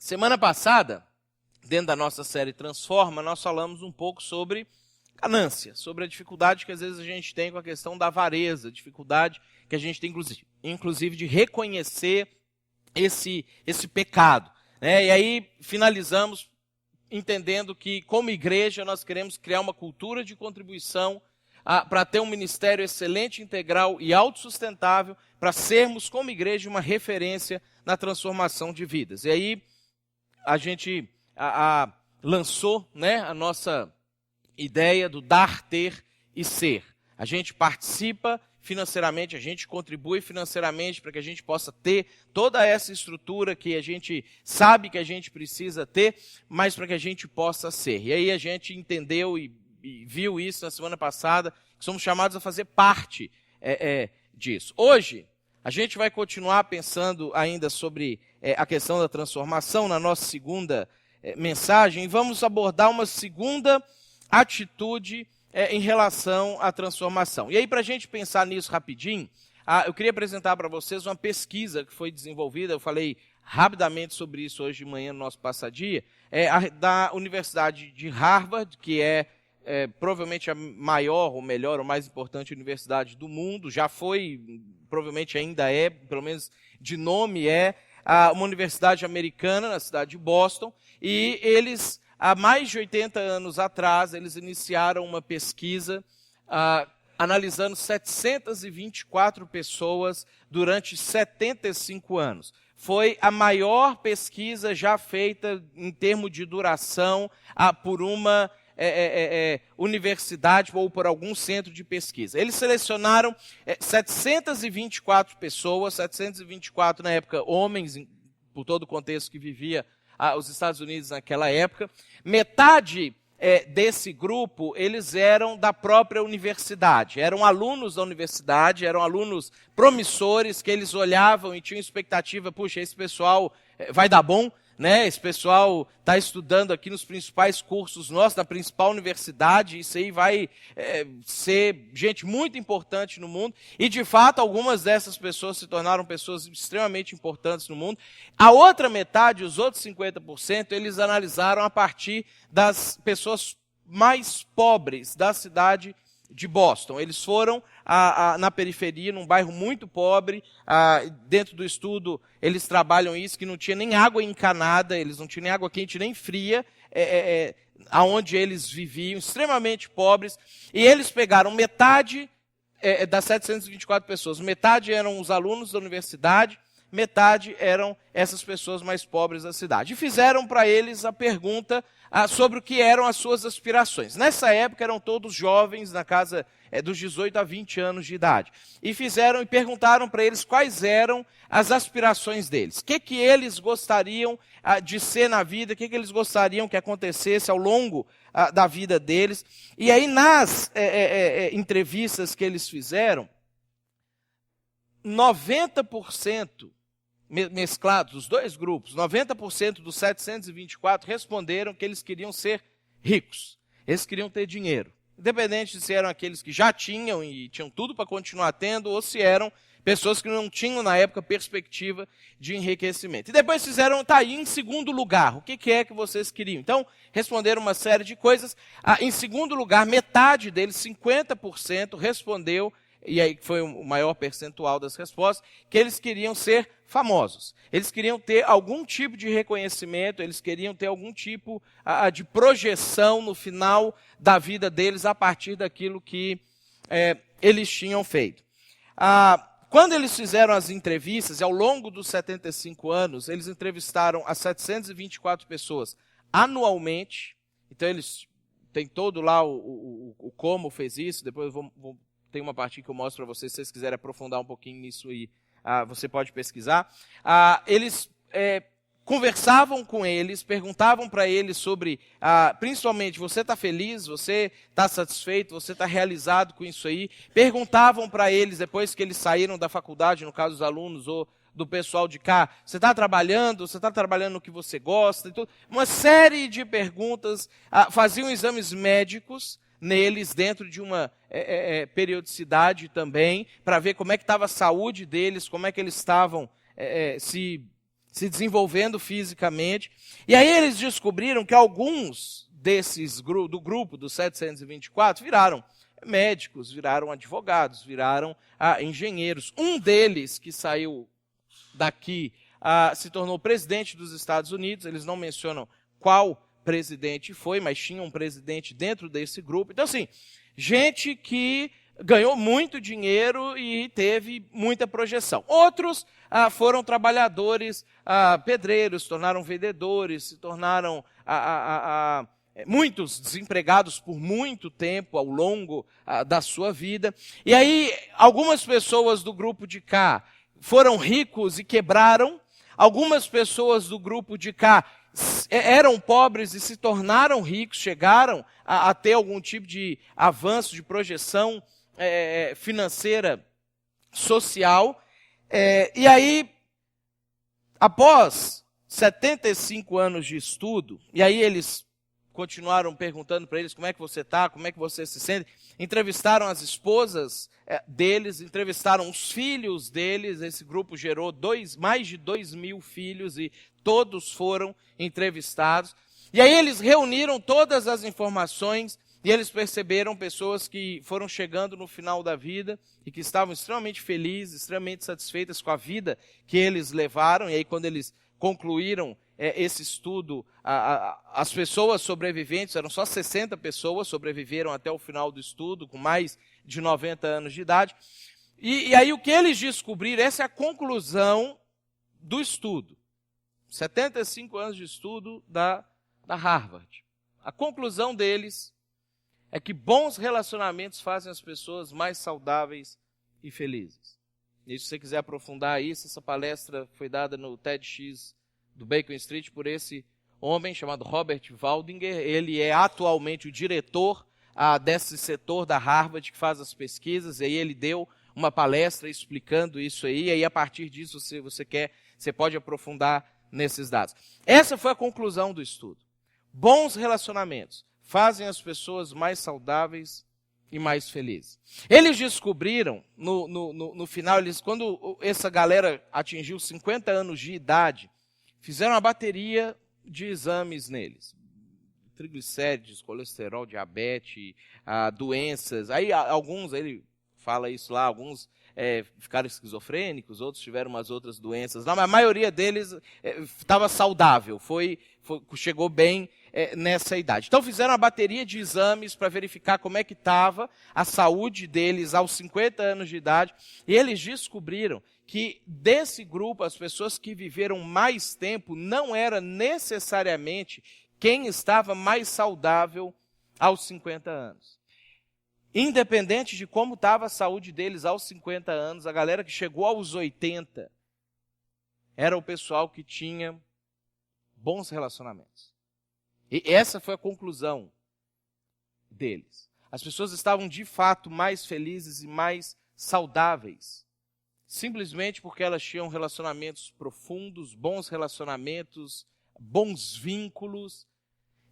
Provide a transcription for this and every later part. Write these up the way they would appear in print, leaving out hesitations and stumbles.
Semana passada, dentro da nossa série Transforma, nós falamos um pouco sobre ganância, sobre a dificuldade que às vezes a gente tem com a questão da avareza, dificuldade que a gente tem, inclusive de reconhecer esse pecado, né? E aí finalizamos entendendo que, como igreja, nós queremos criar uma cultura de contribuição para ter um ministério excelente, integral e autossustentável, para sermos, como igreja, uma referência na transformação de vidas. E aí a gente lançou, né, a nossa ideia do dar, ter e ser. A gente participa financeiramente, a gente contribui financeiramente para que a gente possa ter toda essa estrutura que a gente sabe que a gente precisa ter, mas para que a gente possa ser. E aí a gente entendeu e viu isso na semana passada, que somos chamados a fazer parte disso. Hoje, a gente vai continuar pensando ainda sobre a questão da transformação na nossa segunda mensagem, e vamos abordar uma segunda atitude em relação à transformação. E aí, para a gente pensar nisso rapidinho, eu queria apresentar para vocês uma pesquisa que foi desenvolvida, eu falei rapidamente sobre isso hoje de manhã no nosso passadia, da Universidade de Harvard, que é provavelmente a maior, ou melhor, ou mais importante universidade do mundo, já foi, provavelmente ainda é, pelo menos de nome uma universidade americana na cidade de Boston, e eles, há mais de 80 anos atrás, eles iniciaram uma pesquisa analisando 724 pessoas durante 75 anos. Foi a maior pesquisa já feita em termos de duração por uma universidade ou por algum centro de pesquisa. Eles selecionaram 724 pessoas, 724 na época homens, por todo o contexto que vivia os Estados Unidos naquela época. Metade desse grupo, eles eram da própria universidade, eram alunos da universidade, eram alunos promissores que eles olhavam e tinham expectativa, puxa, esse pessoal vai dar bom, né? Esse pessoal está estudando aqui nos principais cursos nossos, na principal universidade, isso aí vai ser gente muito importante no mundo, e de fato algumas dessas pessoas se tornaram pessoas extremamente importantes no mundo. A outra metade, os outros 50%, eles analisaram a partir das pessoas mais pobres da cidade de Boston. Eles foram na periferia, num bairro muito pobre. Dentro do estudo, eles trabalham isso, que não tinha nem água encanada, eles não tinham nem água quente nem fria, aonde eles viviam, extremamente pobres. E eles pegaram metade das 724 pessoas. Metade eram os alunos da universidade, metade eram essas pessoas mais pobres da cidade. E fizeram para eles a pergunta sobre o que eram as suas aspirações. Nessa época eram todos jovens, na casa dos 18 a 20 anos de idade. E perguntaram para eles quais eram as aspirações deles. O que eles gostariam de ser na vida, o que eles gostariam que acontecesse ao longo da vida deles. E aí nas entrevistas que eles fizeram, 90%, mesclados, os dois grupos, 90% dos 724 responderam que eles queriam ser ricos. Eles queriam ter dinheiro. Independente de se eram aqueles que já tinham e tinham tudo para continuar tendo, ou se eram pessoas que não tinham, na época, perspectiva de enriquecimento. E depois fizeram, aí em segundo lugar, o que é que vocês queriam? Então, responderam uma série de coisas. Em segundo lugar, metade deles, 50%, respondeu, e aí foi o maior percentual das respostas, que eles queriam ser famosos. Eles queriam ter algum tipo de reconhecimento, eles queriam ter algum tipo de projeção no final da vida deles a partir daquilo que eles tinham feito. Quando eles fizeram as entrevistas, ao longo dos 75 anos, eles entrevistaram as 724 pessoas anualmente. Então eles têm todo lá o como fez isso, depois eu tem uma parte que eu mostro para vocês, se vocês quiserem aprofundar um pouquinho nisso aí, você pode pesquisar. Eles conversavam com eles, perguntavam para eles sobre, principalmente, você está feliz, você está satisfeito, você está realizado com isso aí? Perguntavam para eles, depois que eles saíram da faculdade, no caso dos alunos ou do pessoal de cá, você está trabalhando no que você gosta? Então, uma série de perguntas, faziam exames médicos neles, dentro de uma periodicidade também, para ver como é que estava a saúde deles, como é que eles estavam se se desenvolvendo fisicamente. E aí eles descobriram que alguns desses do grupo dos 724 viraram médicos, viraram advogados, viraram engenheiros. Um deles que saiu daqui se tornou presidente dos Estados Unidos. Eles não mencionam qual presidente foi, mas tinha um presidente dentro desse grupo. Então, assim, gente que ganhou muito dinheiro e teve muita projeção. Outros foram trabalhadores, pedreiros, se tornaram vendedores, se tornaram muitos desempregados por muito tempo ao longo da sua vida. E aí, algumas pessoas do grupo de cá foram ricos e quebraram. Algumas pessoas do grupo de cá eram pobres e se tornaram ricos, chegaram a ter algum tipo de avanço, de projeção financeira, social. E aí, após 75 anos de estudo, e aí eles continuaram perguntando para eles como é que você está, como é que você se sente. Entrevistaram as esposas deles, entrevistaram os filhos deles. Esse grupo gerou mais de 2.000 filhos e todos foram entrevistados. E aí eles reuniram todas as informações e eles perceberam pessoas que foram chegando no final da vida e que estavam extremamente felizes, extremamente satisfeitas com a vida que eles levaram. E aí quando eles concluíram esse estudo, as pessoas sobreviventes, eram só 60 pessoas, sobreviveram até o final do estudo, com mais de 90 anos de idade. E aí o que eles descobriram, essa é a conclusão do estudo. 75 anos de estudo da Harvard. A conclusão deles é que bons relacionamentos fazem as pessoas mais saudáveis e felizes. E se você quiser aprofundar isso, essa palestra foi dada no TEDx do Bacon Street por esse homem chamado Robert Waldinger. Ele é atualmente o diretor desse setor da Harvard que faz as pesquisas, e aí ele deu uma palestra explicando isso aí, e aí a partir disso, se você quer, você pode aprofundar nesses dados. Essa foi a conclusão do estudo. Bons relacionamentos fazem as pessoas mais saudáveis e mais felizes. Eles descobriram, no final, quando essa galera atingiu 50 anos de idade, fizeram uma bateria de exames neles. Triglicérides, colesterol, diabetes, doenças. Aí alguns, ele fala isso lá, alguns ficaram esquizofrênicos, outros tiveram umas outras doenças. Não, mas a maioria deles estava saudável, chegou bem nessa idade. Então fizeram uma bateria de exames para verificar como é que estava a saúde deles aos 50 anos de idade. E eles descobriram que desse grupo, as pessoas que viveram mais tempo não era necessariamente quem estava mais saudável aos 50 anos. Independente de como estava a saúde deles aos 50 anos, a galera que chegou aos 80 era o pessoal que tinha bons relacionamentos. E essa foi a conclusão deles. As pessoas estavam de fato mais felizes e mais saudáveis, simplesmente porque elas tinham relacionamentos profundos, bons relacionamentos, bons vínculos.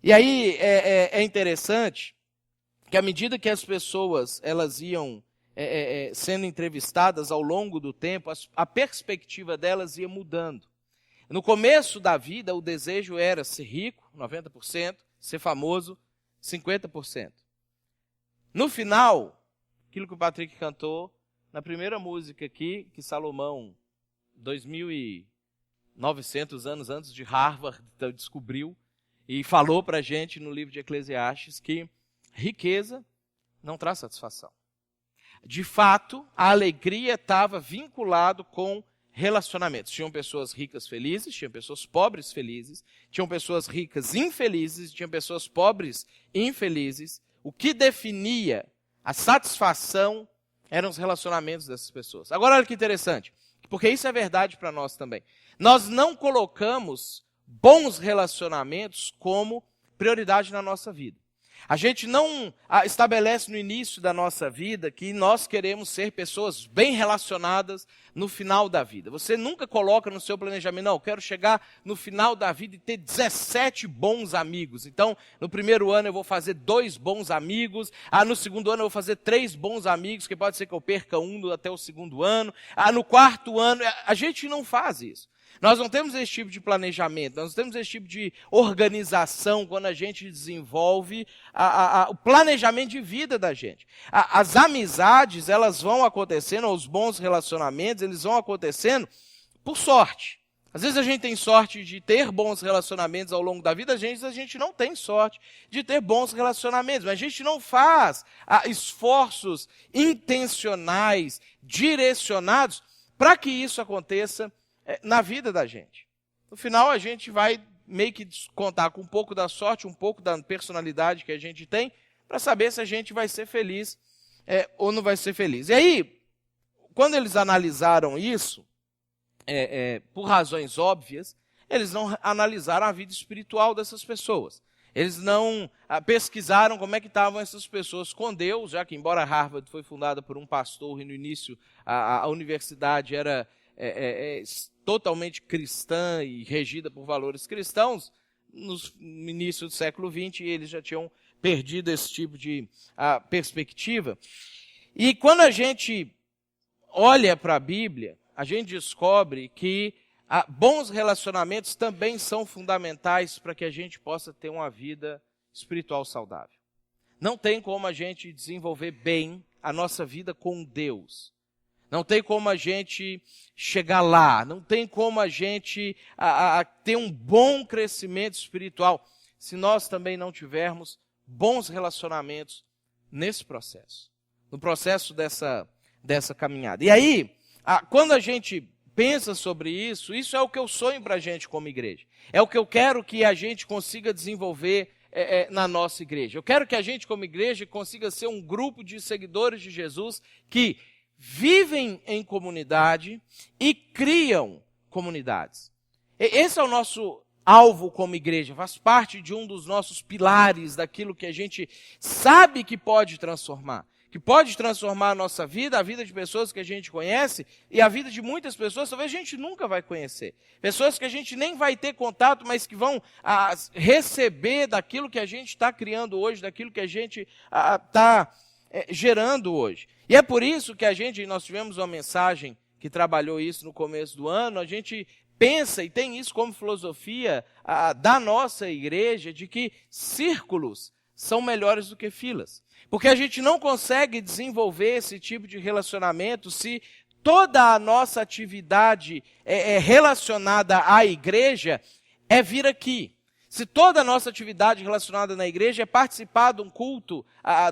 E aí é interessante que à medida que as pessoas elas iam sendo entrevistadas ao longo do tempo, a perspectiva delas ia mudando. No começo da vida, o desejo era ser rico, 90%, ser famoso, 50%. No final, aquilo que o Patrick cantou, na primeira música aqui, que Salomão, 2.900 anos antes de Harvard, descobriu e falou para a gente no livro de Eclesiastes que riqueza não traz satisfação. De fato, a alegria estava vinculado com relacionamentos. Tinham pessoas ricas felizes, tinham pessoas pobres felizes, tinham pessoas ricas infelizes, tinham pessoas pobres infelizes. O que definia a satisfação eram os relacionamentos dessas pessoas. Agora olha que interessante, porque isso é verdade para nós também. Nós não colocamos bons relacionamentos como prioridade na nossa vida. A gente não estabelece no início da nossa vida que nós queremos ser pessoas bem relacionadas no final da vida. Você nunca coloca no seu planejamento, não, eu quero chegar no final da vida e ter 17 bons amigos. Então, no primeiro ano eu vou fazer 2 bons amigos, no segundo ano eu vou fazer 3 bons amigos, que pode ser que eu perca um até o segundo ano, no quarto ano, a gente não faz isso. Nós não temos esse tipo de planejamento, nós não temos esse tipo de organização quando a gente desenvolve o planejamento de vida da gente. As amizades, elas vão acontecendo, os bons relacionamentos, eles vão acontecendo por sorte. Às vezes a gente tem sorte de ter bons relacionamentos ao longo da vida, às vezes a gente não tem sorte de ter bons relacionamentos, mas a gente não faz esforços intencionais, direcionados, para que isso aconteça na vida da gente. No final, a gente vai meio que contar com um pouco da sorte, um pouco da personalidade que a gente tem, para saber se a gente vai ser feliz ou não vai ser feliz. E aí, quando eles analisaram isso, por razões óbvias, eles não analisaram a vida espiritual dessas pessoas. Eles não pesquisaram como é que estavam essas pessoas com Deus, já que, embora Harvard foi fundada por um pastor e no início a universidade era totalmente cristã e regida por valores cristãos, no início do século XX eles já tinham perdido esse tipo de perspectiva. E quando a gente olha para a Bíblia, a gente descobre que bons relacionamentos também são fundamentais para que a gente possa ter uma vida espiritual saudável. Não tem como a gente desenvolver bem a nossa vida com Deus. Não tem como a gente chegar lá, não tem como a gente ter um bom crescimento espiritual se nós também não tivermos bons relacionamentos nesse processo, no processo dessa caminhada. E aí, quando a gente pensa sobre isso é o que eu sonho para a gente como igreja. É o que eu quero que a gente consiga desenvolver na nossa igreja. Eu quero que a gente como igreja consiga ser um grupo de seguidores de Jesus que vivem em comunidade e criam comunidades. Esse é o nosso alvo como igreja, faz parte de um dos nossos pilares, daquilo que a gente sabe que pode transformar a nossa vida, a vida de pessoas que a gente conhece e a vida de muitas pessoas, talvez a gente nunca vai conhecer. Pessoas que a gente nem vai ter contato, mas que vão receber daquilo que a gente está criando hoje, daquilo que a gente está gerando hoje. E é por isso que nós tivemos uma mensagem que trabalhou isso no começo do ano, a gente pensa e tem isso como filosofia da nossa igreja, de que círculos são melhores do que filas. Porque a gente não consegue desenvolver esse tipo de relacionamento se toda a nossa atividade relacionada à igreja é vir aqui. Se toda a nossa atividade relacionada na igreja é participar de um culto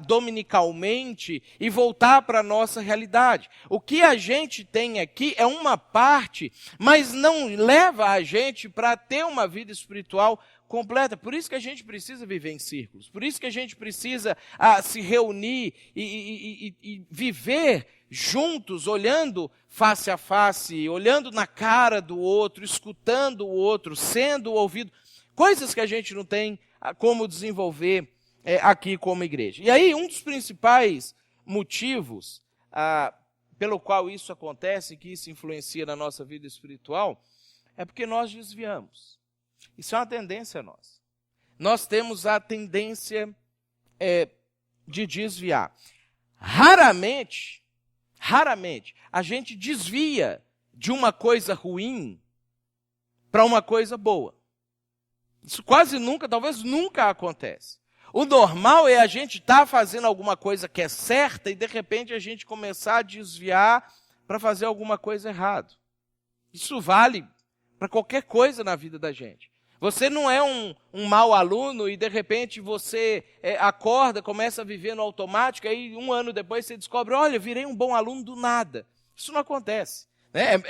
dominicalmente e voltar para a nossa realidade. O que a gente tem aqui é uma parte, mas não leva a gente para ter uma vida espiritual completa. Por isso que a gente precisa viver em círculos. Por isso que a gente precisa se reunir e viver juntos, olhando face a face, olhando na cara do outro, escutando o outro, sendo ouvido. Coisas que a gente não tem como desenvolver aqui como igreja. E aí, um dos principais motivos pelo qual isso acontece, que isso influencia na nossa vida espiritual, é porque nós desviamos. Isso é uma tendência nossa. Nós temos a tendência de desviar. Raramente, a gente desvia de uma coisa ruim para uma coisa boa. Isso quase nunca, talvez nunca acontece. O normal é a gente estar fazendo alguma coisa que é certa e de repente a gente começar a desviar para fazer alguma coisa errada. Isso vale para qualquer coisa na vida da gente. Você não é um mau aluno e de repente você acorda, começa a viver no automático, aí um ano depois você descobre, olha, virei um bom aluno do nada. Isso não acontece.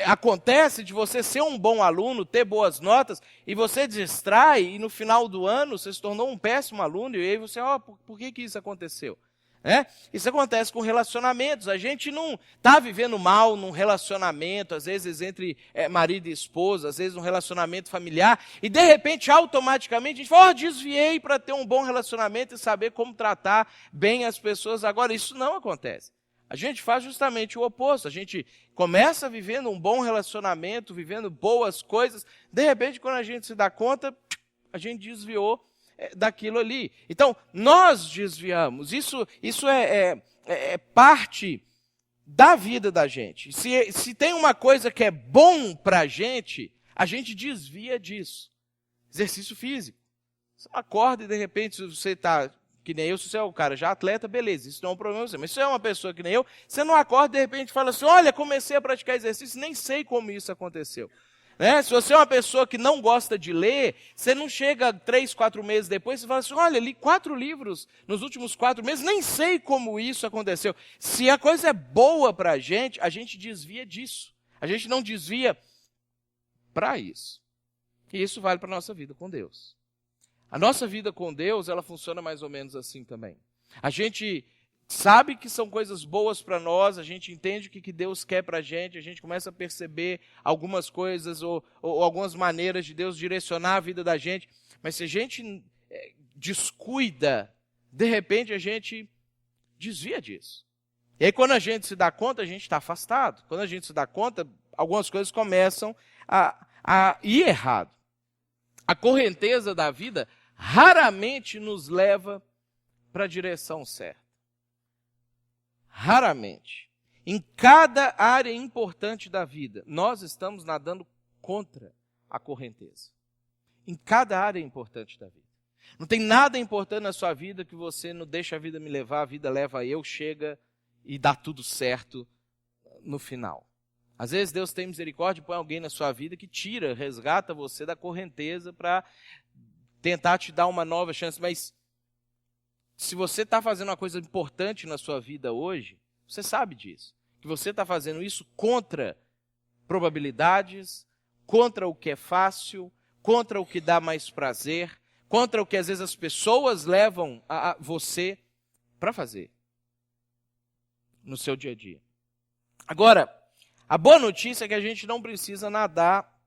Acontece de você ser um bom aluno, ter boas notas, e você distrai, e no final do ano você se tornou um péssimo aluno, e aí você, por que isso aconteceu? Isso acontece com relacionamentos. A gente não está vivendo mal num relacionamento, às vezes entre marido e esposa, às vezes num relacionamento familiar, e de repente, automaticamente, a gente fala, desviei para ter um bom relacionamento e saber como tratar bem as pessoas. Agora, isso não acontece. A gente faz justamente o oposto. A gente começa vivendo um bom relacionamento, vivendo boas coisas. De repente, quando a gente se dá conta, a gente desviou daquilo ali. Então, nós desviamos. Isso é parte da vida da gente. Se tem uma coisa que é bom para a gente a gente desvia disso. Exercício físico. Você acorda e de repente, se você está que nem eu, se você é um cara já atleta, beleza, isso não é um problema pra você. Mas se você é uma pessoa que nem eu, você não acorda e de repente fala assim, olha, comecei a praticar exercício, nem sei como isso aconteceu. Né? Se você é uma pessoa que não gosta de ler, você não chega 3, 4 meses depois e fala assim, olha, li 4 livros nos últimos 4 meses, nem sei como isso aconteceu. Se a coisa é boa para a gente desvia disso. A gente não desvia para isso. E isso vale para a nossa vida com Deus. A nossa vida com Deus, ela funciona mais ou menos assim também. A gente sabe que são coisas boas para nós, a gente entende o que Deus quer para a gente começa a perceber algumas coisas ou algumas maneiras de Deus direcionar a vida da gente, mas se a gente descuida, de repente a gente desvia disso. E aí quando a gente se dá conta, a gente está afastado. Quando a gente se dá conta, algumas coisas começam a ir errado. A correnteza da vida raramente nos leva para a direção certa. Raramente. Em cada área importante da vida, nós estamos nadando contra a correnteza. Em cada área importante da vida. Não tem nada importante na sua vida que você não deixa a vida me levar, a vida leva eu, chega e dá tudo certo no final. Às vezes Deus tem misericórdia e põe alguém na sua vida que tira, resgata você da correnteza para tentar te dar uma nova chance. Mas se você está fazendo uma coisa importante na sua vida hoje, você sabe disso. Que você está fazendo isso contra probabilidades, contra o que é fácil, contra o que dá mais prazer, contra o que às vezes as pessoas levam a você para fazer no seu dia a dia. Agora, a boa notícia é que a gente não precisa nadar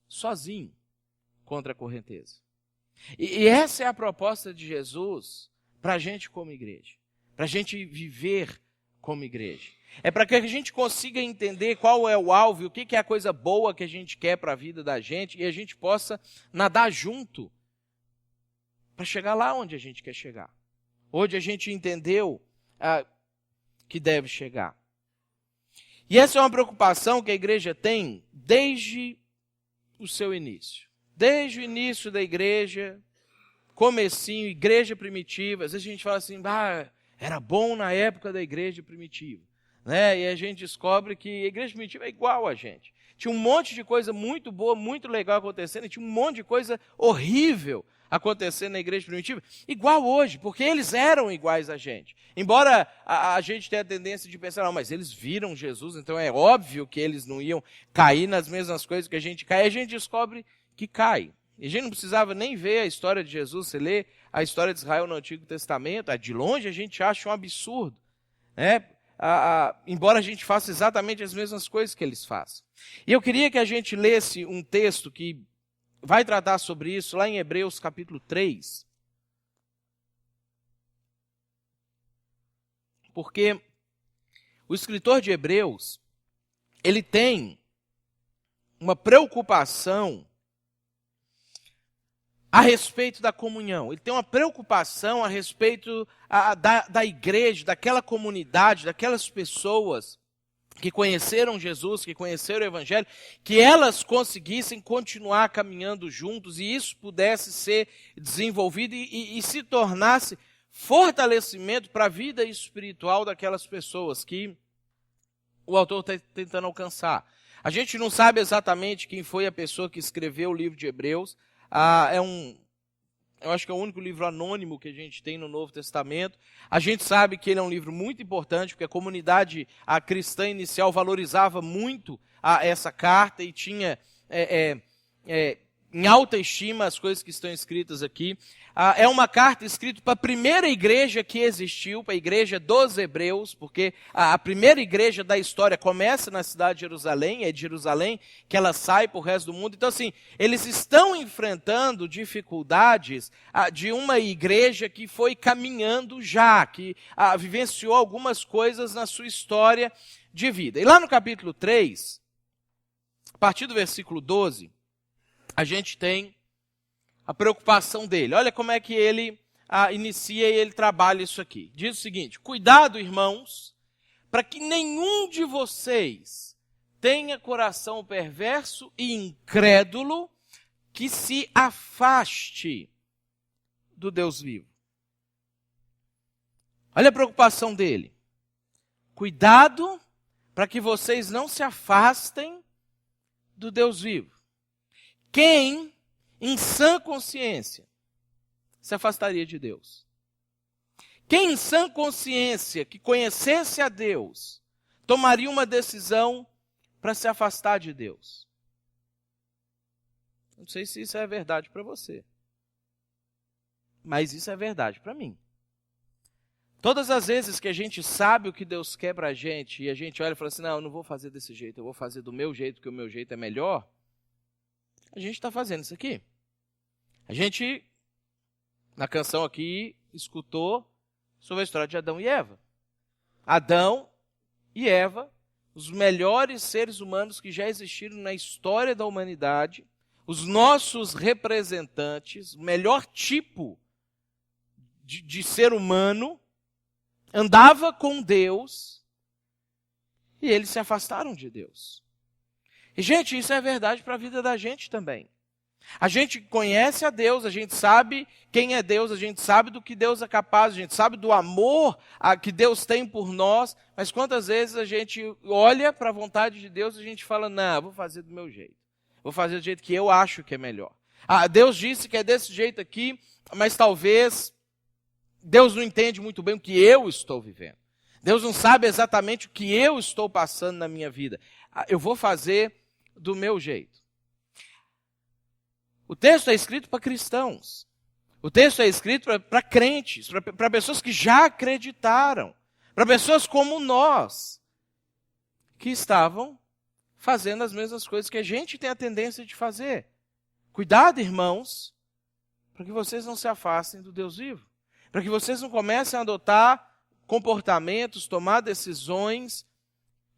sozinho contra a correnteza. E essa é a proposta de Jesus para a gente como igreja. Para a gente viver como igreja. É para que a gente consiga entender qual é o alvo e o que é a coisa boa que a gente quer para a vida da gente e a gente possa nadar junto para chegar lá onde a gente quer chegar. Onde a gente entendeu que deve chegar. E essa é uma preocupação que a igreja tem desde o seu início. Desde o início da igreja, comecinho, igreja primitiva. Às vezes a gente fala assim, era bom na época da igreja primitiva. Né? E a gente descobre que a igreja primitiva é igual a gente. Tinha um monte de coisa muito boa, muito legal acontecendo, e tinha um monte de coisa horrível acontecendo na igreja primitiva, igual hoje, porque eles eram iguais a gente. Embora a gente tenha a tendência de pensar, não, mas eles viram Jesus, então é óbvio que eles não iam cair nas mesmas coisas que a gente cai, e a gente descobre que cai. E a gente não precisava nem ver a história de Jesus, você lê a história de Israel no Antigo Testamento, de longe a gente acha um absurdo, né? Embora a gente faça exatamente as mesmas coisas que eles fazem. E eu queria que a gente lesse um texto que vai tratar sobre isso, lá em Hebreus capítulo 3. Porque o escritor de Hebreus, ele tem uma preocupação a respeito da comunhão. Ele tem uma preocupação a respeito da igreja, daquela comunidade, daquelas pessoas que conheceram Jesus, que conheceram o Evangelho, que elas conseguissem continuar caminhando juntos e isso pudesse ser desenvolvido e se tornasse fortalecimento para a vida espiritual daquelas pessoas que o autor está tentando alcançar. A gente não sabe exatamente quem foi a pessoa que escreveu o livro de Hebreus. Eu acho que é o único livro anônimo que a gente tem no Novo Testamento. A gente sabe que ele é um livro muito importante, porque a comunidade cristã inicial valorizava muito essa carta e tinha em alta estima as coisas que estão escritas aqui. É uma carta escrita para a primeira igreja que existiu, para a igreja dos Hebreus, porque a primeira igreja da história começa na cidade de Jerusalém, é de Jerusalém que ela sai para o resto do mundo. Então, assim, eles estão enfrentando dificuldades de uma igreja que foi caminhando já, que vivenciou algumas coisas na sua história de vida. E lá no capítulo 3, a partir do versículo 12, a gente tem a preocupação dele. Olha como é que ele inicia e ele trabalha isso aqui. Diz o seguinte: cuidado, irmãos, para que nenhum de vocês tenha coração perverso e incrédulo, que se afaste do Deus vivo. Olha a preocupação dele. Cuidado para que vocês não se afastem do Deus vivo. Quem, em sã consciência, se afastaria de Deus? Quem, em sã consciência, que conhecesse a Deus, tomaria uma decisão para se afastar de Deus? Não sei se isso é verdade para você, mas isso é verdade para mim. Todas as vezes que a gente sabe o que Deus quer para a gente, e a gente olha e fala assim, não, eu não vou fazer desse jeito, eu vou fazer do meu jeito, porque o meu jeito é melhor, a gente está fazendo isso aqui. A gente, na canção aqui, escutou sobre a história de Adão e Eva. Adão e Eva, os melhores seres humanos que já existiram na história da humanidade, os nossos representantes, o melhor tipo de ser humano, andava com Deus e eles se afastaram de Deus. E, gente, isso é verdade para a vida da gente também. A gente conhece a Deus, a gente sabe quem é Deus, a gente sabe do que Deus é capaz, a gente sabe do amor que Deus tem por nós, mas quantas vezes a gente olha para a vontade de Deus e a gente fala, não, eu vou fazer do meu jeito. Vou fazer do jeito que eu acho que é melhor. Deus disse que é desse jeito aqui, mas talvez Deus não entende muito bem o que eu estou vivendo. Deus não sabe exatamente o que eu estou passando na minha vida. Eu vou fazer do meu jeito. O texto é escrito para cristãos. O texto é escrito para crentes, para pessoas que já acreditaram, para pessoas como nós, que estavam fazendo as mesmas coisas que a gente tem a tendência de fazer. Cuidado, irmãos, para que vocês não se afastem do Deus vivo. Para que vocês não comecem a adotar comportamentos, tomar decisões,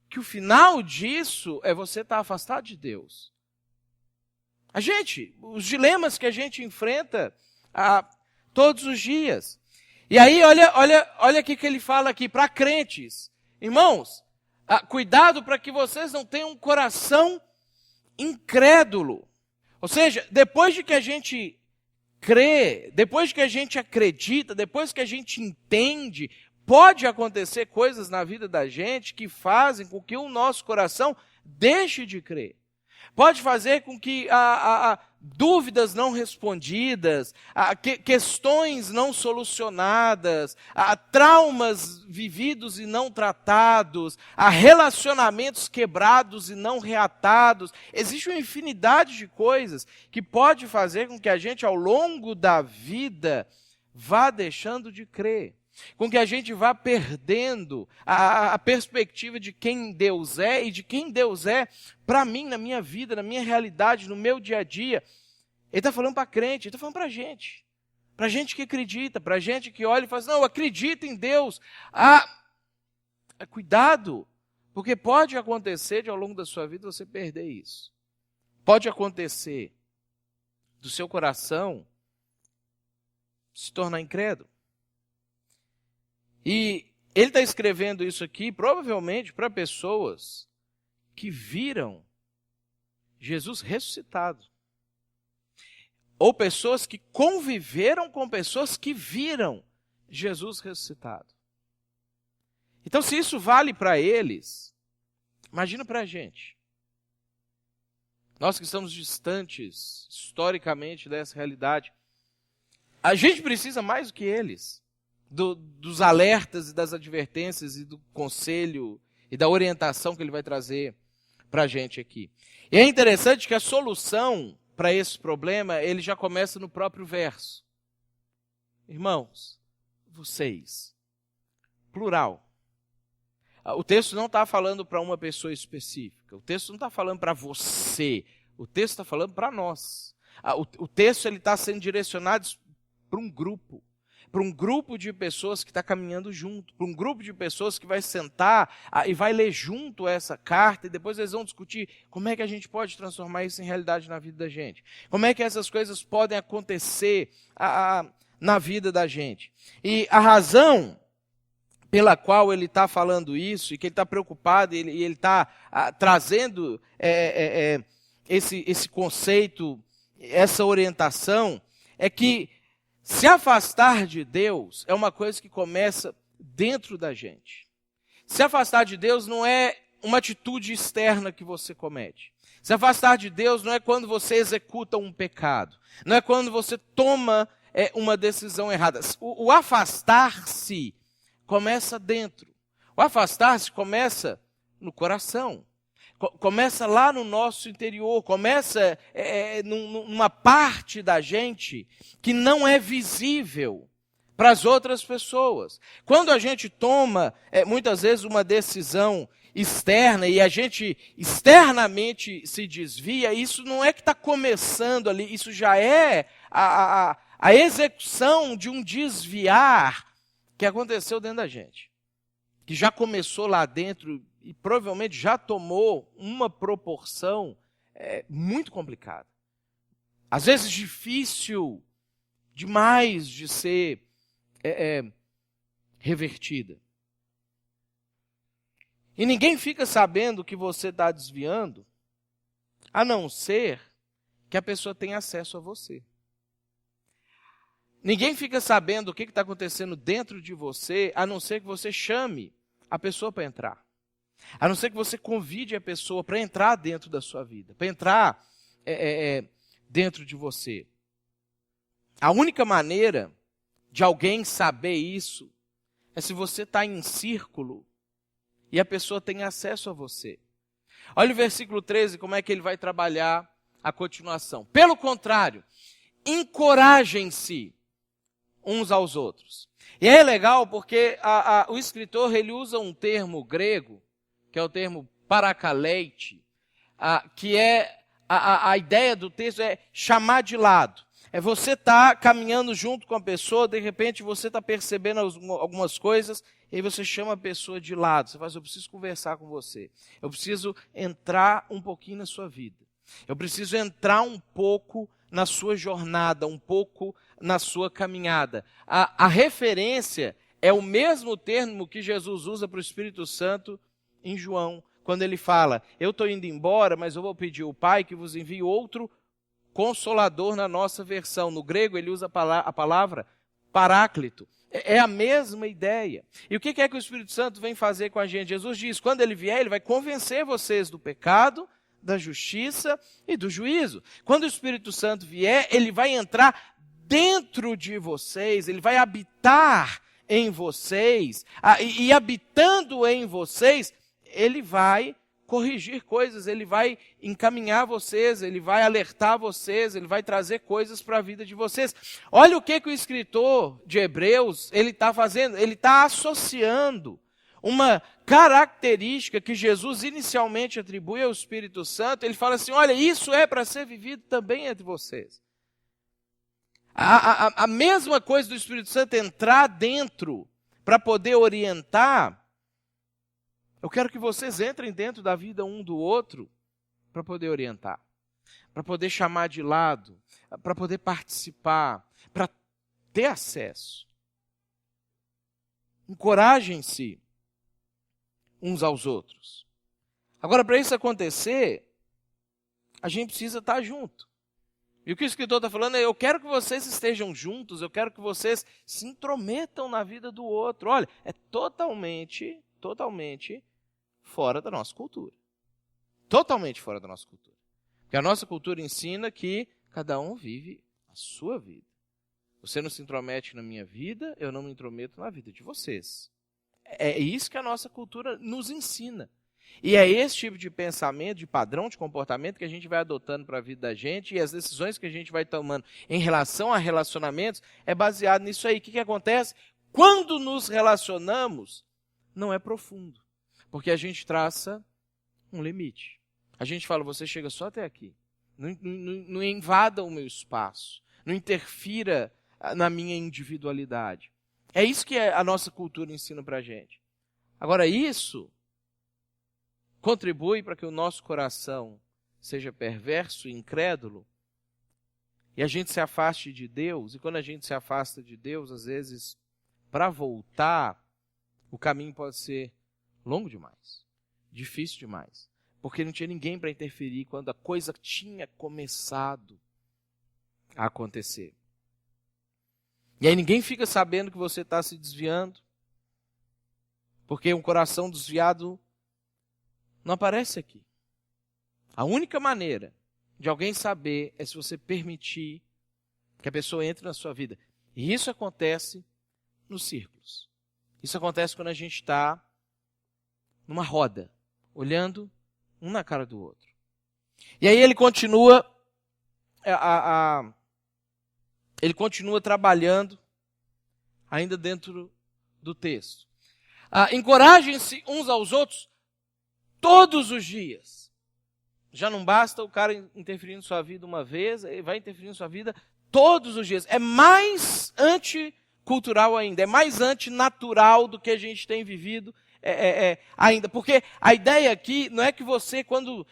que o final disso é você estar afastado de Deus. Os dilemas que a gente enfrenta todos os dias. E aí, olha o que ele fala aqui para crentes. Irmãos, cuidado para que vocês não tenham um coração incrédulo. Ou seja, depois de que a gente crê, depois que a gente acredita, depois que a gente entende, pode acontecer coisas na vida da gente que fazem com que o nosso coração deixe de crer. Pode fazer com que dúvidas não respondidas, questões não solucionadas, traumas vividos e não tratados, relacionamentos quebrados e não reatados. Existe uma infinidade de coisas que pode fazer com que a gente, ao longo da vida, vá deixando de crer. Com que a gente vá perdendo a perspectiva de quem Deus é e de quem Deus é para mim, na minha vida, na minha realidade, no meu dia a dia. Ele está falando para crente, ele está falando para gente que acredita, para gente que olha e fala assim, não, acredita em Deus. Cuidado, porque pode acontecer de ao longo da sua vida você perder isso. Pode acontecer do seu coração se tornar incrédulo. E ele está escrevendo isso aqui provavelmente para pessoas que viram Jesus ressuscitado. Ou pessoas que conviveram com pessoas que viram Jesus ressuscitado. Então, se isso vale para eles, imagina para a gente. Nós que estamos distantes, historicamente, dessa realidade, a gente precisa mais do que eles. Dos alertas e das advertências e do conselho e da orientação que ele vai trazer para a gente aqui. E é interessante que a solução para esse problema, ele já começa no próprio verso. Irmãos, vocês, plural. O texto não está falando para uma pessoa específica, o texto não está falando para você, o texto está falando para nós. O texto está sendo direcionado para um grupo de pessoas que está caminhando junto, para um grupo de pessoas que vai sentar e vai ler junto essa carta, e depois eles vão discutir como é que a gente pode transformar isso em realidade na vida da gente. Como é que essas coisas podem acontecer na vida da gente. E a razão pela qual ele está falando isso, e que ele está preocupado, e ele está trazendo esse conceito, essa orientação, é que se afastar de Deus é uma coisa que começa dentro da gente. Se afastar de Deus não é uma atitude externa que você comete. Se afastar de Deus não é quando você executa um pecado. Não é quando você toma uma decisão errada. O afastar-se começa dentro. O afastar-se começa no coração. Começa lá no nosso interior. Começa numa parte da gente que não é visível para as outras pessoas. Quando a gente toma, muitas vezes, uma decisão externa e a gente externamente se desvia, isso não é que está começando ali, isso já é a execução de um desviar que aconteceu dentro da gente, que já começou lá dentro e provavelmente já tomou uma proporção muito complicada. Às vezes difícil demais de ser revertida. E ninguém fica sabendo que você está desviando, a não ser que a pessoa tenha acesso a você. Ninguém fica sabendo o que está acontecendo dentro de você, a não ser que você chame a pessoa para entrar. A não ser que você convide a pessoa para entrar dentro da sua vida, para entrar dentro de você. A única maneira de alguém saber isso é se você está em círculo e a pessoa tem acesso a você. Olha o versículo 13, como é que ele vai trabalhar a continuação. Pelo contrário, encorajem-se uns aos outros. E é legal porque o escritor ele usa um termo grego, que é o termo parakaleite, que é a ideia do texto é chamar de lado. É você estar caminhando junto com a pessoa, de repente você está percebendo algumas coisas, e aí você chama a pessoa de lado. Você fala assim, eu preciso conversar com você. Eu preciso entrar um pouquinho na sua vida. Eu preciso entrar um pouco na sua jornada, um pouco na sua caminhada. A referência é o mesmo termo que Jesus usa para o Espírito Santo em João, quando ele fala, eu estou indo embora, mas eu vou pedir ao Pai que vos envie outro Consolador na nossa versão. No grego ele usa a palavra Paráclito. É a mesma ideia. E o que é que o Espírito Santo vem fazer com a gente? Jesus diz, quando ele vier, ele vai convencer vocês do pecado, da justiça e do juízo. Quando o Espírito Santo vier, ele vai entrar dentro de vocês, ele vai habitar em vocês, e habitando em vocês, ele vai corrigir coisas, ele vai encaminhar vocês, ele vai alertar vocês, ele vai trazer coisas para a vida de vocês. Olha o que o escritor de Hebreus ele está fazendo, ele está associando uma característica que Jesus inicialmente atribui ao Espírito Santo, ele fala assim, olha, isso é para ser vivido também entre vocês. A mesma coisa do Espírito Santo entrar dentro para poder orientar. Eu quero que vocês entrem dentro da vida um do outro para poder orientar, para poder chamar de lado, para poder participar, para ter acesso. Encorajem-se uns aos outros. Agora, para isso acontecer, a gente precisa estar junto. E o que o escritor está falando é, eu quero que vocês estejam juntos, eu quero que vocês se intrometam na vida do outro. Olha, é totalmente fora da nossa cultura. Totalmente fora da nossa cultura. Porque a nossa cultura ensina que cada um vive a sua vida. Você não se intromete na minha vida, eu não me intrometo na vida de vocês. É isso que a nossa cultura nos ensina. E é esse tipo de pensamento, de padrão de comportamento que a gente vai adotando para a vida da gente e as decisões que a gente vai tomando em relação a relacionamentos é baseado nisso aí. O que acontece? Quando nos relacionamos, não é profundo. Porque a gente traça um limite. A gente fala, você chega só até aqui. Não invada o meu espaço. Não interfira na minha individualidade. É isso que a nossa cultura ensina para a gente. Agora, isso contribui para que o nosso coração seja perverso e incrédulo e a gente se afaste de Deus. E quando a gente se afasta de Deus, às vezes, para voltar, o caminho pode ser longo demais, difícil demais, porque não tinha ninguém para interferir quando a coisa tinha começado a acontecer. E aí ninguém fica sabendo que você está se desviando, porque um coração desviado não aparece aqui. A única maneira de alguém saber é se você permitir que a pessoa entre na sua vida. E isso acontece nos círculos. Isso acontece quando a gente está numa roda, olhando um na cara do outro. E aí ele continua ele continua trabalhando ainda dentro do texto. Encorajem-se uns aos outros todos os dias. Já não basta o cara interferir em sua vida uma vez, ele vai interferir em sua vida todos os dias. É mais anticultural ainda, é mais antinatural do que a gente tem vivido ainda. Porque a ideia aqui não é que você, quando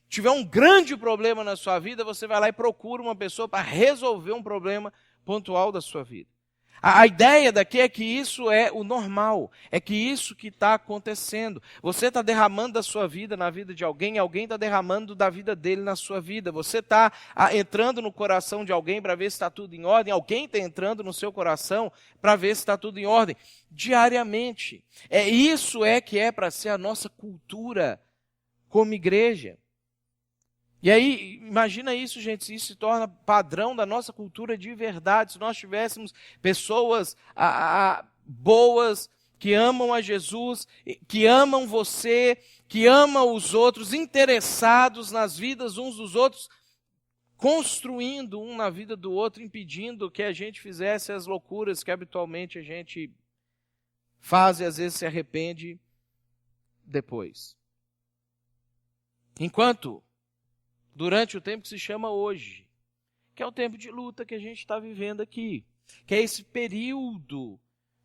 tiver um grande problema na sua vida, você vai lá e procura uma pessoa para resolver um problema pontual da sua vida. A ideia daqui é que isso é o normal, é que isso que está acontecendo. Você está derramando da sua vida na vida de alguém, alguém está derramando da vida dele na sua vida. Você está entrando no coração de alguém para ver se está tudo em ordem, alguém está entrando no seu coração para ver se está tudo em ordem, diariamente. Isso que é para ser a nossa cultura como igreja. E aí, imagina isso, gente, isso se torna padrão da nossa cultura de verdade. Se nós tivéssemos pessoas boas, que amam a Jesus, que amam você, que amam os outros, interessados nas vidas uns dos outros, construindo um na vida do outro, impedindo que a gente fizesse as loucuras que habitualmente a gente faz e às vezes se arrepende depois. Enquanto durante o tempo que se chama hoje, que é o tempo de luta que a gente está vivendo aqui, que é esse período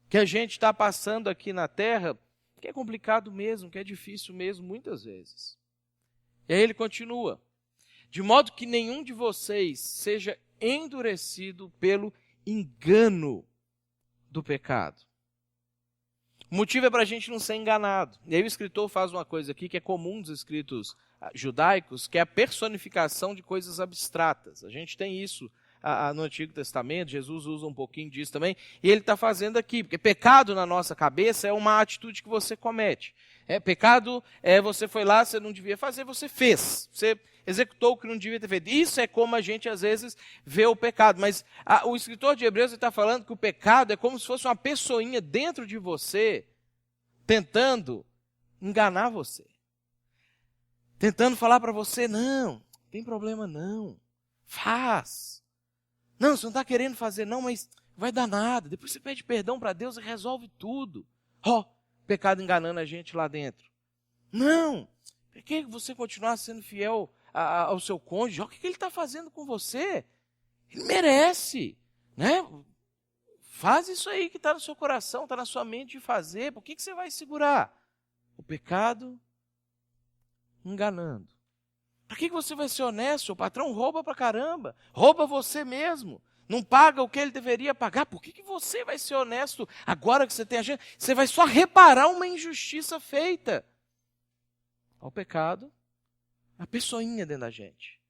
que a gente está passando aqui na Terra, que é complicado mesmo, que é difícil mesmo, muitas vezes. E aí ele continua, de modo que nenhum de vocês seja endurecido pelo engano do pecado. O motivo é para a gente não ser enganado. E aí o escritor faz uma coisa aqui que é comum dos escritos judaicos, que é a personificação de coisas abstratas. A gente tem isso no Antigo Testamento, Jesus usa um pouquinho disso também, e ele está fazendo aqui, porque pecado na nossa cabeça é uma atitude que você comete. Pecado você foi lá, você não devia fazer, você fez. Você executou o que não devia ter feito. Isso é como a gente às vezes vê o pecado. Mas o escritor de Hebreus está falando que o pecado é como se fosse uma pessoinha dentro de você, tentando enganar você. Tentando falar para você, não tem problema não, faz. Não, você não está querendo fazer não, mas vai dar nada. Depois você pede perdão para Deus e resolve tudo. Pecado enganando a gente lá dentro. Não, por que você continuar sendo fiel ao seu cônjuge? O que ele está fazendo com você? Ele merece, né? Faz isso aí que está no seu coração, está na sua mente de fazer. Por que você vai segurar? O pecado enganando. Para que você vai ser honesto? O patrão rouba pra caramba. Rouba você mesmo. Não paga o que ele deveria pagar. Por que você vai ser honesto agora que você tem a gente? Você vai só reparar uma injustiça feita. Ao pecado, a pessoinha dentro da gente.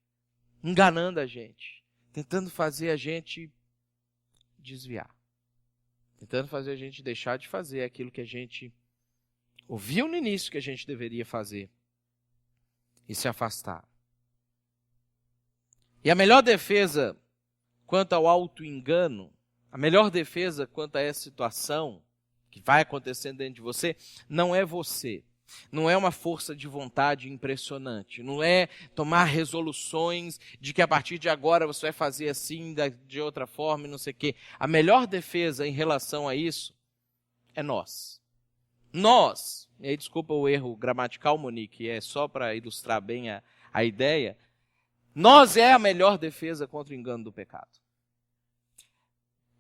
Enganando a gente. Tentando fazer a gente desviar. Tentando fazer a gente deixar de fazer aquilo que a gente ouviu no início que a gente deveria fazer. E se afastar. E a melhor defesa quanto ao auto-engano, a melhor defesa quanto a essa situação que vai acontecendo dentro de você, não é você. Não é uma força de vontade impressionante. Não é tomar resoluções de que a partir de agora você vai fazer assim, de outra forma e não sei o quê. A melhor defesa em relação a isso é nós. Nós, e aí desculpa o erro gramatical, Monique, é só para ilustrar bem a ideia, nós é a melhor defesa contra o engano do pecado.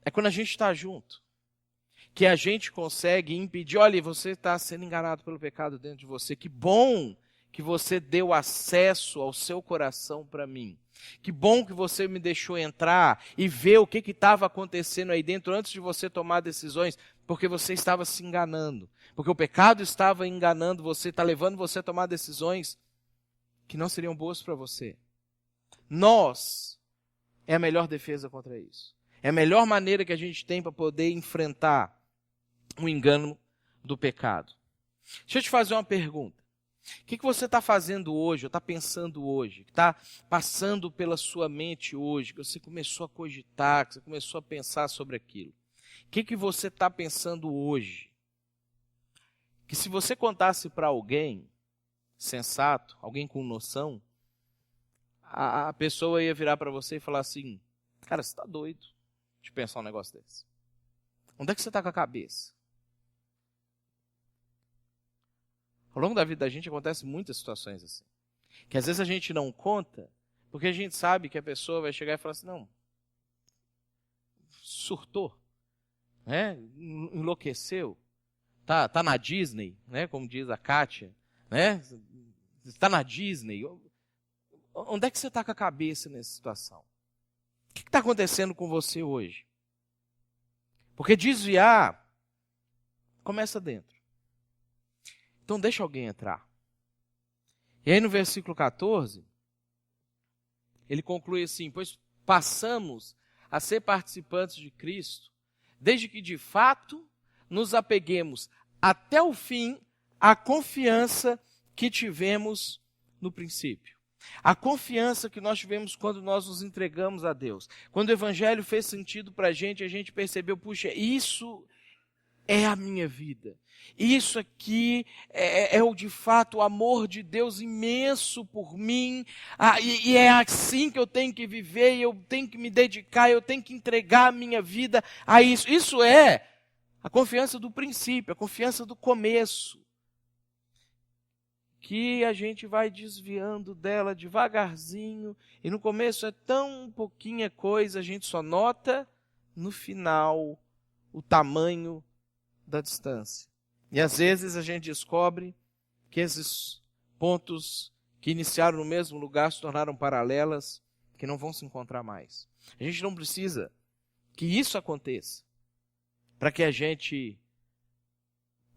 É quando a gente está junto, que a gente consegue impedir, olha, você está sendo enganado pelo pecado dentro de você, que bom que você deu acesso ao seu coração para mim. Que bom que você me deixou entrar e ver o que estava acontecendo aí dentro antes de você tomar decisões. porque você estava se enganando. Porque o pecado estava enganando você, está levando você a tomar decisões que não seriam boas para você. Nós é a melhor defesa contra isso. É a melhor maneira que a gente tem para poder enfrentar o engano do pecado. Deixa eu te fazer uma pergunta. O que você está fazendo hoje, ou está pensando hoje, que está passando pela sua mente hoje, que você começou a cogitar, que você começou a pensar sobre aquilo? O que você está pensando hoje? Que se você contasse para alguém sensato, alguém com noção, a pessoa ia virar para você e falar assim: cara, você está doido de pensar um negócio desse. Onde é que você está com a cabeça? Ao longo da vida da gente acontecem muitas situações assim. Que às vezes a gente não conta, porque a gente sabe que a pessoa vai chegar e falar assim: não, surtou, né? Enlouqueceu, tá na Disney, né? Como diz a Kátia, né? Está na Disney. Onde é que você está com a cabeça nessa situação? O que está acontecendo com você hoje? Porque desviar começa dentro. Então deixa alguém entrar. E aí no versículo 14, ele conclui assim: pois passamos a ser participantes de Cristo, desde que de fato nos apeguemos até o fim à confiança que tivemos no princípio. A confiança que nós tivemos quando nós nos entregamos a Deus. Quando o evangelho fez sentido para a gente percebeu: puxa, isso é a minha vida. Isso aqui é de fato o amor de Deus imenso por mim. E é assim que eu tenho que viver, eu tenho que me dedicar, eu tenho que entregar a minha vida a isso. Isso é a confiança do princípio, a confiança do começo. Que a gente vai desviando dela devagarzinho, e no começo é tão pouquinha coisa, a gente só nota no final o tamanho da distância. E às vezes a gente descobre que esses pontos que iniciaram no mesmo lugar se tornaram paralelas, que não vão se encontrar mais. A gente não precisa que isso aconteça para que a gente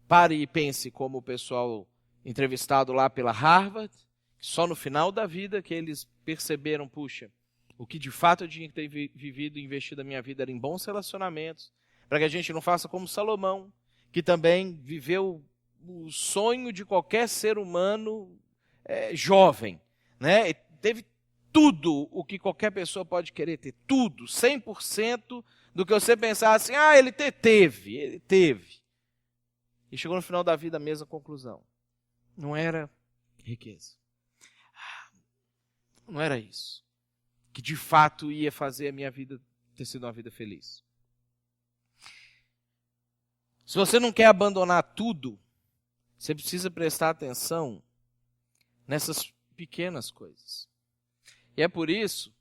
pare e pense como o pessoal entrevistado lá pela Harvard, só no final da vida que eles perceberam: puxa, o que de fato eu tinha que ter vivido e investido a minha vida era em bons relacionamentos, para que a gente não faça como Salomão, que também viveu o sonho de qualquer ser humano jovem, né? Teve tudo o que qualquer pessoa pode querer ter, tudo, 100% do que você pensar assim: ele teve. E chegou no final da vida a mesma conclusão. Não era riqueza. Não era isso que de fato ia fazer a minha vida ter sido uma vida feliz. Se você não quer abandonar tudo, você precisa prestar atenção nessas pequenas coisas. E é por isso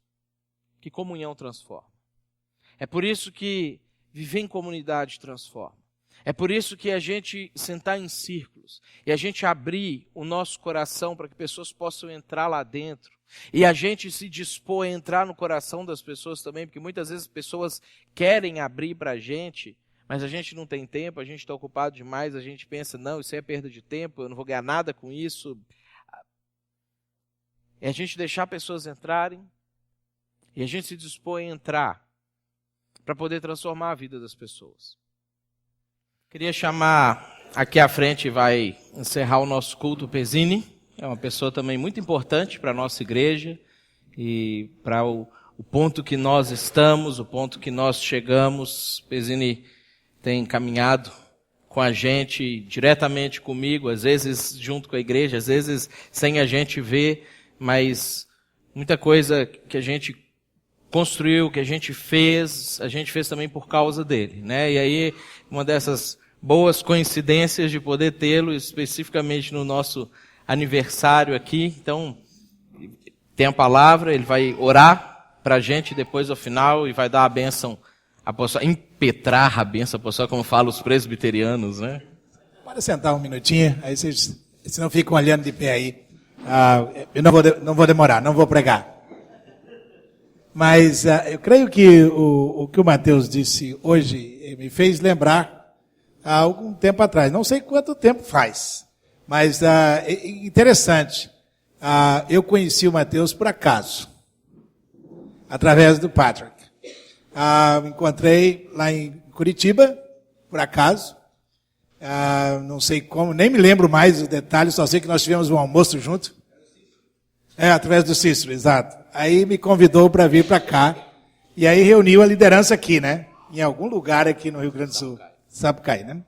que comunhão transforma. É por isso que viver em comunidade transforma. É por isso que a gente sentar em círculos e a gente abrir o nosso coração para que pessoas possam entrar lá dentro. E a gente se dispor a entrar no coração das pessoas também, porque muitas vezes pessoas querem abrir para a gente, mas a gente não tem tempo, a gente está ocupado demais, a gente pensa: não, isso é perda de tempo, eu não vou ganhar nada com isso. É a gente deixar pessoas entrarem e a gente se dispor a entrar para poder transformar a vida das pessoas. Queria chamar aqui à frente, vai encerrar o nosso culto, o Pezzini. É uma pessoa também muito importante para a nossa igreja e para o ponto que nós estamos, o ponto que nós chegamos. Pezzini tem caminhado com a gente, diretamente comigo, às vezes junto com a igreja, às vezes sem a gente ver, mas muita coisa que a gente construiu, que a gente fez também por causa dele, né? E aí, uma dessas boas coincidências de poder tê-lo, especificamente no nosso aniversário aqui. Então, tem a palavra, ele vai orar para a gente depois ao final e vai dar a bênção apostólica, impetrar a bênção apostólica, como falam os presbiterianos, né? Pode sentar um minutinho, aí vocês, senão ficam olhando de pé aí. Eu não vou demorar, não vou pregar. Mas eu creio que o que o Mateus disse hoje me fez lembrar há algum tempo atrás. Não sei quanto tempo faz, mas interessante. Eu conheci o Mateus por acaso, através do Patrick. Encontrei lá em Curitiba, por acaso. Não sei como, nem me lembro mais os detalhes, só sei que nós tivemos um almoço junto. Através do Cícero, exato. Aí me convidou para vir para cá, e aí reuniu a liderança aqui, né? Em algum lugar aqui no Rio Grande do Sul, Sapucaí, né?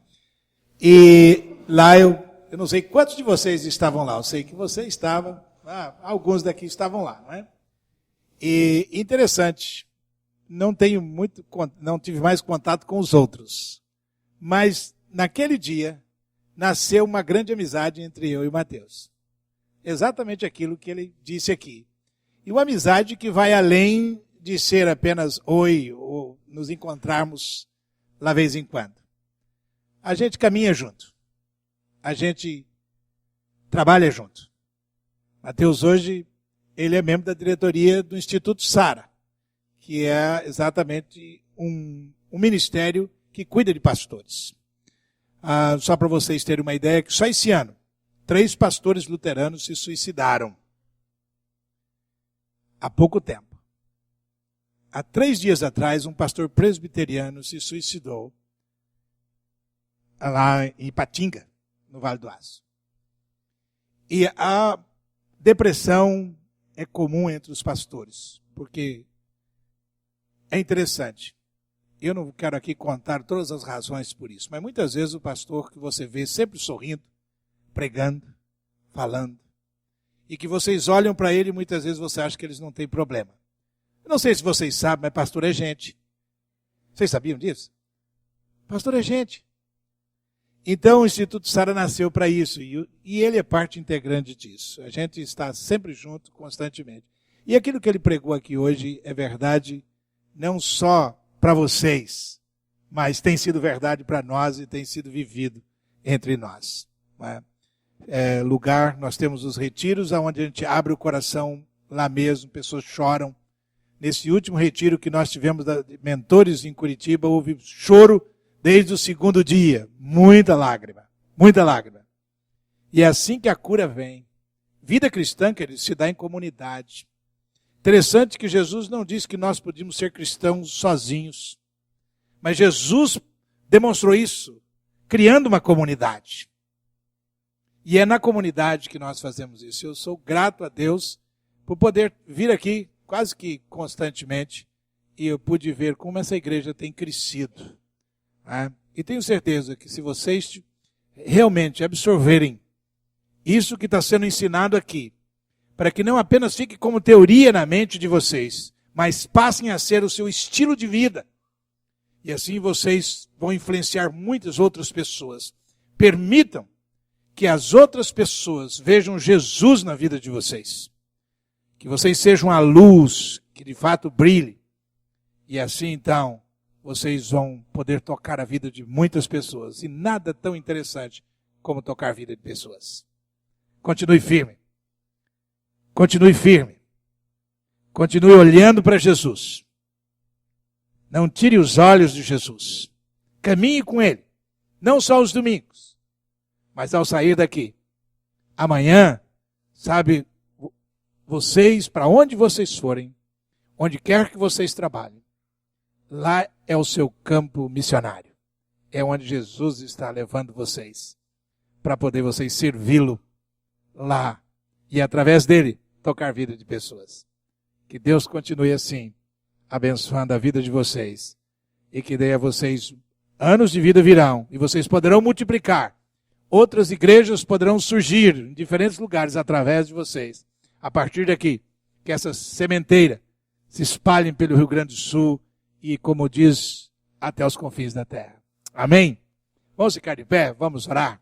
E lá eu não sei quantos de vocês estavam lá, eu sei que você estava, alguns daqui estavam lá, não é? E interessante, não tive mais contato com os outros, mas naquele dia nasceu uma grande amizade entre eu e o Mateus. Exatamente aquilo que ele disse aqui. E uma amizade que vai além de ser apenas oi, ou nos encontrarmos lá vez em quando. A gente caminha junto. A gente trabalha junto. Mateus hoje, ele é membro da diretoria do Instituto Sara, que é exatamente um ministério que cuida de pastores. Só para vocês terem uma ideia, que só esse ano, 3 pastores luteranos se suicidaram. Há pouco tempo. Há 3 dias atrás, um pastor presbiteriano se suicidou lá em Ipatinga, no Vale do Aço. E a depressão é comum entre os pastores, porque é interessante. Eu não quero aqui contar todas as razões por isso, mas muitas vezes o pastor que você vê sempre sorrindo, pregando, falando, e que vocês olham para ele e muitas vezes você acha que eles não têm problema. Eu não sei se vocês sabem, mas pastor é gente. Vocês sabiam disso? Pastor é gente. Então o Instituto Sara nasceu para isso, e ele é parte integrante disso. A gente está sempre junto, constantemente. E aquilo que ele pregou aqui hoje é verdade, não só para vocês, mas tem sido verdade para nós e tem sido vivido entre nós. Nós temos os retiros, onde a gente abre o coração lá mesmo, pessoas choram. Nesse último retiro que nós tivemos de mentores em Curitiba, houve choro desde o 2º dia. Muita lágrima, muita lágrima. E é assim que a cura vem. Vida cristã, queridos, se dá em comunidade. Interessante que Jesus não disse que nós podíamos ser cristãos sozinhos. Mas Jesus demonstrou isso, criando uma comunidade. E é na comunidade que nós fazemos isso. Eu sou grato a Deus por poder vir aqui quase que constantemente, e eu pude ver como essa igreja tem crescido. E tenho certeza que se vocês realmente absorverem isso que está sendo ensinado aqui, para que não apenas fique como teoria na mente de vocês, mas passem a ser o seu estilo de vida. E assim vocês vão influenciar muitas outras pessoas. Permitam que as outras pessoas vejam Jesus na vida de vocês. Que vocês sejam a luz que de fato brilhe. E assim então, vocês vão poder tocar a vida de muitas pessoas. E nada tão interessante como tocar a vida de pessoas. Continue firme. Continue firme. Continue olhando para Jesus. Não tire os olhos de Jesus. Caminhe com Ele. Não só os domingos, mas ao sair daqui. Amanhã, sabe, vocês, para onde vocês forem, onde quer que vocês trabalhem, lá é o seu campo missionário. É onde Jesus está levando vocês, para poder vocês servi-lo lá e através dele tocar a vida de pessoas. Que Deus continue assim, abençoando a vida de vocês e que dê a vocês anos de vida virão e vocês poderão multiplicar. Outras igrejas poderão surgir em diferentes lugares através de vocês. A partir daqui, que essa sementeira se espalhe pelo Rio Grande do Sul e, como diz, até os confins da terra. Amém? Vamos ficar de pé, vamos orar.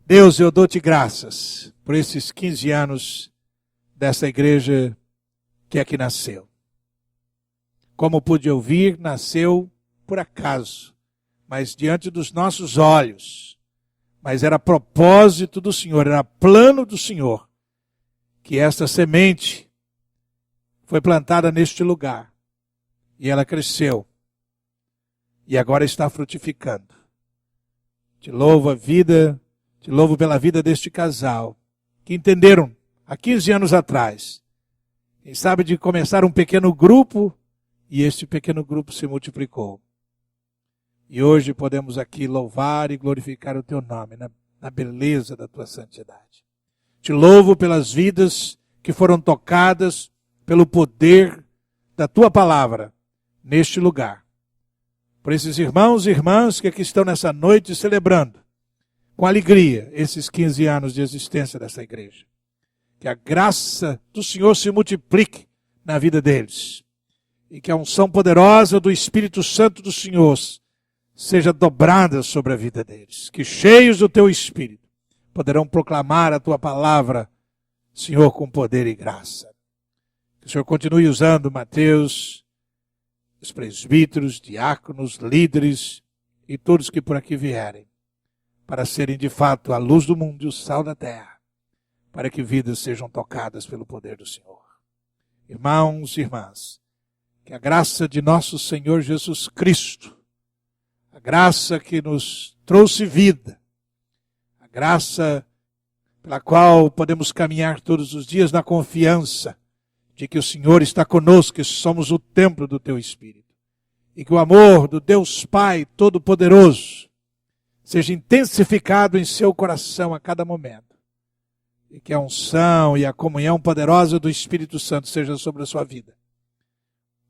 Deus, eu dou-te graças por esses 15 anos dessa igreja que aqui nasceu. Como pude ouvir, nasceu por acaso, mas diante dos nossos olhos. Mas era propósito do Senhor, era plano do Senhor, que esta semente foi plantada neste lugar. E ela cresceu. e agora está frutificando. Te louvo te louvo pela vida deste casal, que entenderam há 15 anos atrás, quem sabe de começar um pequeno grupo, e este pequeno grupo se multiplicou. E hoje podemos aqui louvar e glorificar o teu nome, na beleza da tua santidade. Te louvo pelas vidas que foram tocadas pelo poder da tua palavra neste lugar. Por esses irmãos e irmãs que aqui estão nessa noite celebrando com alegria esses 15 anos de existência dessa igreja. Que a graça do Senhor se multiplique na vida deles. E que a unção poderosa do Espírito Santo do Senhor seja dobrada sobre a vida deles. Que cheios do teu Espírito poderão proclamar a tua palavra, Senhor, com poder e graça. Que o Senhor continue usando Mateus, os presbíteros, diáconos, líderes e todos que por aqui vierem, para serem de fato a luz do mundo e o sal da terra, para que vidas sejam tocadas pelo poder do Senhor. Irmãos e irmãs, que a graça de nosso Senhor Jesus Cristo, a graça que nos trouxe vida, a graça pela qual podemos caminhar todos os dias na confiança de que o Senhor está conosco, que somos o templo do teu Espírito, e que o amor do Deus Pai Todo-Poderoso seja intensificado em seu coração a cada momento, e que a unção e a comunhão poderosa do Espírito Santo seja sobre a sua vida.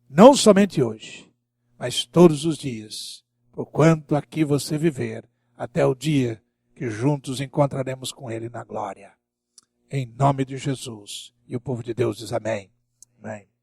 Não somente hoje, mas todos os dias, porquanto aqui você viver, até o dia que juntos encontraremos com Ele na glória. Em nome de Jesus. E o povo de Deus diz amém. Amém.